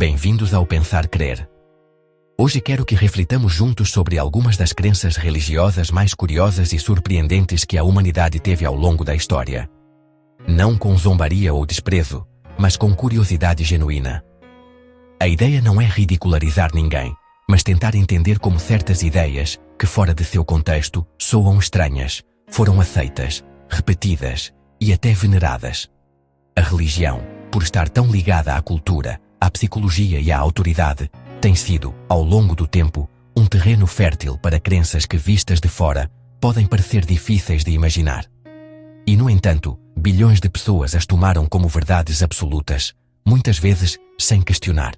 Bem-vindos ao Pensar Crer. Hoje quero que reflitamos juntos sobre algumas das crenças religiosas mais curiosas e surpreendentes que a humanidade teve ao longo da história. Não com zombaria ou desprezo, mas com curiosidade genuína. A ideia não é ridicularizar ninguém, mas tentar entender como certas ideias, que fora de seu contexto, soam estranhas, foram aceitas, repetidas e até veneradas. A religião, por estar tão ligada à cultura, à psicologia e à autoridade, tem sido, ao longo do tempo, um terreno fértil para crenças que, vistas de fora, podem parecer difíceis de imaginar. E, no entanto, bilhões de pessoas as tomaram como verdades absolutas, muitas vezes sem questionar.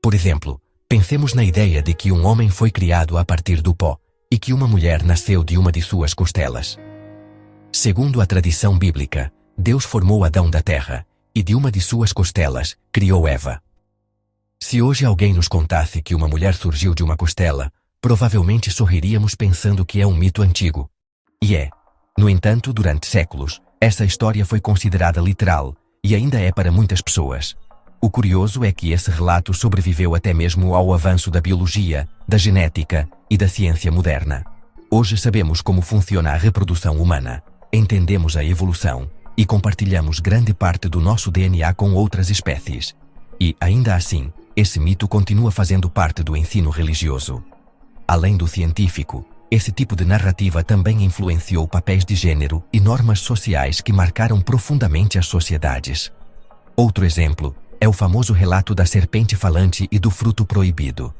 Por exemplo, pensemos na ideia de que um homem foi criado a partir do pó e que uma mulher nasceu de uma de suas costelas. Segundo a tradição bíblica, Deus formou Adão da terra e de uma de suas costelas criou Eva. Se hoje alguém nos contasse que uma mulher surgiu de uma costela, provavelmente sorriríamos pensando que é um mito antigo. E é. No entanto, durante séculos, essa história foi considerada literal e ainda é para muitas pessoas. O curioso é que esse relato sobreviveu até mesmo ao avanço da biologia, da genética e da ciência moderna. Hoje sabemos como funciona a reprodução humana, entendemos a evolução e compartilhamos grande parte do nosso DNA com outras espécies. E, ainda assim, esse mito continua fazendo parte do ensino religioso. Além do científico, esse tipo de narrativa também influenciou papéis de gênero e normas sociais que marcaram profundamente as sociedades. Outro exemplo é o famoso relato da serpente falante e do fruto proibido.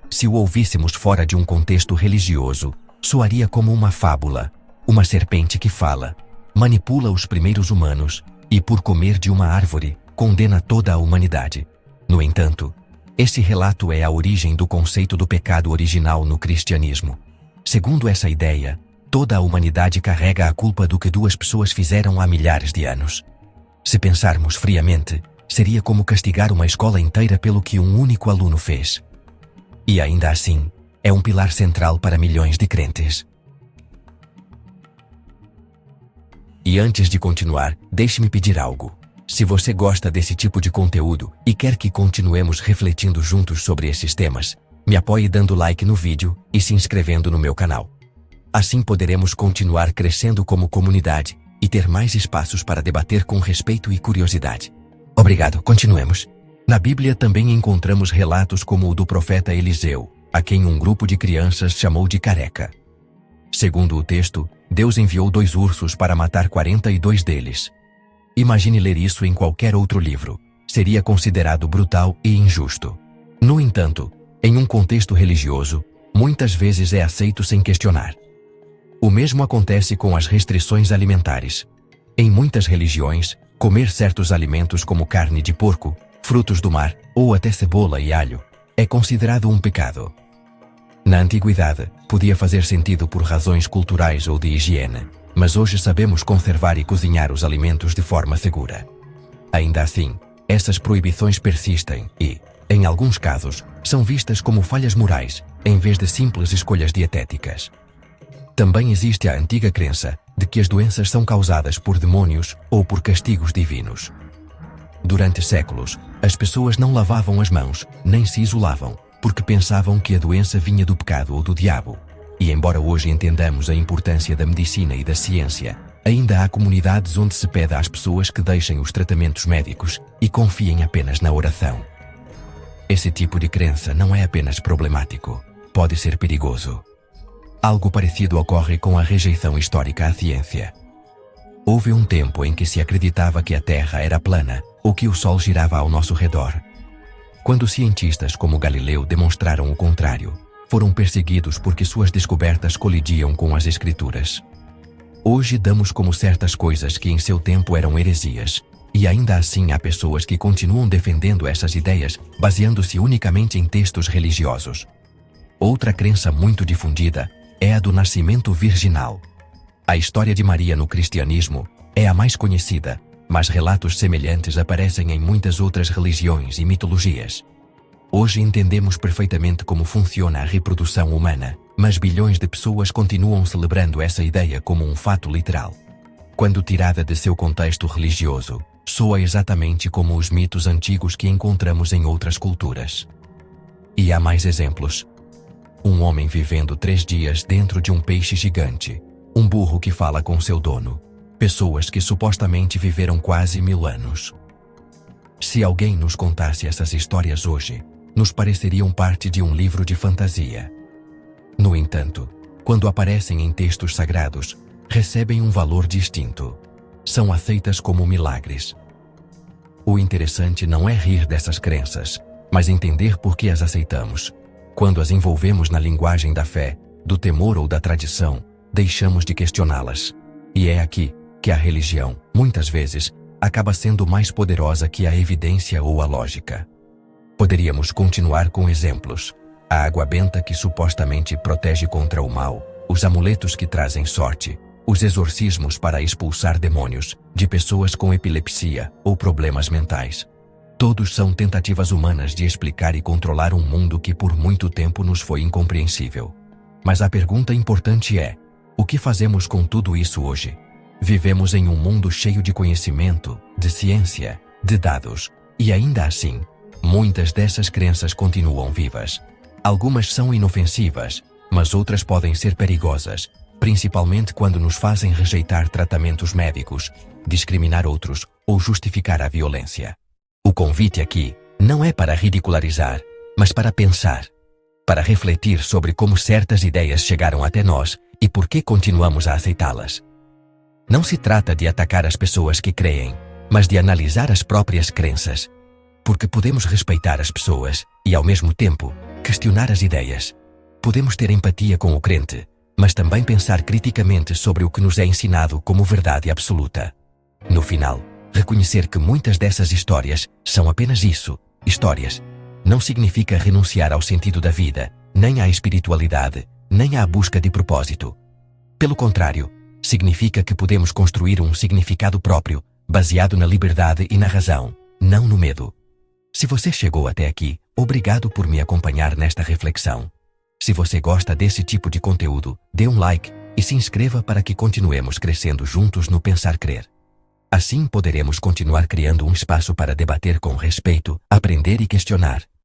Se o ouvíssemos fora de um contexto religioso, soaria como uma fábula. Uma serpente que fala, manipula os primeiros humanos e, por comer de uma árvore, condena toda a humanidade. No entanto, esse relato é a origem do conceito do pecado original no cristianismo. Segundo essa ideia, toda a humanidade carrega a culpa do que duas pessoas fizeram há milhares de anos. Se pensarmos friamente, seria como castigar uma escola inteira pelo que um único aluno fez. E ainda assim, é um pilar central para milhões de crentes. E antes de continuar, deixe-me pedir algo. Se você gosta desse tipo de conteúdo e quer que continuemos refletindo juntos sobre esses temas, me apoie dando like no vídeo e se inscrevendo no meu canal. Assim poderemos continuar crescendo como comunidade e ter mais espaços para debater com respeito e curiosidade. Obrigado, continuemos. Na Bíblia também encontramos relatos como o do profeta Eliseu, a quem um grupo de crianças chamou de careca. Segundo o texto, Deus enviou 2 ursos para matar 42 deles. Imagine ler isso em qualquer outro livro. Seria considerado brutal e injusto. No entanto, em um contexto religioso, muitas vezes é aceito sem questionar. O mesmo acontece com as restrições alimentares. Em muitas religiões, comer certos alimentos como carne de porco, frutos do mar ou até cebola e alho é considerado um pecado. Na antiguidade, podia fazer sentido por razões culturais ou de higiene, mas hoje sabemos conservar e cozinhar os alimentos de forma segura. Ainda assim, essas proibições persistem e, em alguns casos, são vistas como falhas morais, em vez de simples escolhas dietéticas. Também existe a antiga crença de que as doenças são causadas por demônios ou por castigos divinos. Durante séculos, as pessoas não lavavam as mãos, nem se isolavam, porque pensavam que a doença vinha do pecado ou do diabo. E embora hoje entendamos a importância da medicina e da ciência, ainda há comunidades onde se pede às pessoas que deixem os tratamentos médicos e confiem apenas na oração. Esse tipo de crença não é apenas problemático, pode ser perigoso. Algo parecido ocorre com a rejeição histórica à ciência. Houve um tempo em que se acreditava que a Terra era plana ou que o Sol girava ao nosso redor. Quando cientistas como Galileu demonstraram o contrário, foram perseguidos porque suas descobertas colidiam com as Escrituras. Hoje damos como certas coisas que em seu tempo eram heresias, e ainda assim há pessoas que continuam defendendo essas ideias baseando-se unicamente em textos religiosos. Outra crença muito difundida é a do nascimento virginal. A história de Maria no cristianismo é a mais conhecida, mas relatos semelhantes aparecem em muitas outras religiões e mitologias. Hoje entendemos perfeitamente como funciona a reprodução humana, mas bilhões de pessoas continuam celebrando essa ideia como um fato literal. Quando tirada de seu contexto religioso, Soa exatamente como os mitos antigos que encontramos em outras culturas. E há mais exemplos. Um homem vivendo 3 dias dentro de um peixe gigante. Um burro que fala com seu dono. Pessoas que supostamente viveram quase 1000 anos. Se alguém nos contasse essas histórias hoje, nos pareceriam parte de um livro de fantasia. No entanto, quando aparecem em textos sagrados, recebem um valor distinto. São aceitas como milagres. O interessante não é rir dessas crenças, mas entender por que as aceitamos. Quando as envolvemos na linguagem da fé, do temor ou da tradição, deixamos de questioná-las. E é aqui que a religião, muitas vezes, acaba sendo mais poderosa que a evidência ou a lógica. Poderíamos continuar com exemplos. A água benta que supostamente protege contra o mal, os amuletos que trazem sorte, os exorcismos para expulsar demônios de pessoas com epilepsia ou problemas mentais. Todos são tentativas humanas de explicar e controlar um mundo que por muito tempo nos foi incompreensível. Mas a pergunta importante é: o que fazemos com tudo isso hoje? Vivemos em um mundo cheio de conhecimento, de ciência, de dados, e ainda assim, muitas dessas crenças continuam vivas. Algumas são inofensivas, mas outras podem ser perigosas, principalmente quando nos fazem rejeitar tratamentos médicos, discriminar outros ou justificar a violência. O convite aqui não é para ridicularizar, mas para pensar, para refletir sobre como certas ideias chegaram até nós e por que continuamos a aceitá-las. Não se trata de atacar as pessoas que creem, mas de analisar as próprias crenças. Porque podemos respeitar as pessoas e, ao mesmo tempo, questionar as ideias. Podemos ter empatia com o crente, mas também pensar criticamente sobre o que nos é ensinado como verdade absoluta. No final, reconhecer que muitas dessas histórias são apenas isso, histórias. Não significa renunciar ao sentido da vida, nem à espiritualidade, nem à busca de propósito. Pelo contrário, significa que podemos construir um significado próprio, baseado na liberdade e na razão, não no medo. Se você chegou até aqui, obrigado por me acompanhar nesta reflexão. Se você gosta desse tipo de conteúdo, dê um like e se inscreva para que continuemos crescendo juntos no Pensar Crer. Assim poderemos continuar criando um espaço para debater com respeito, aprender e questionar.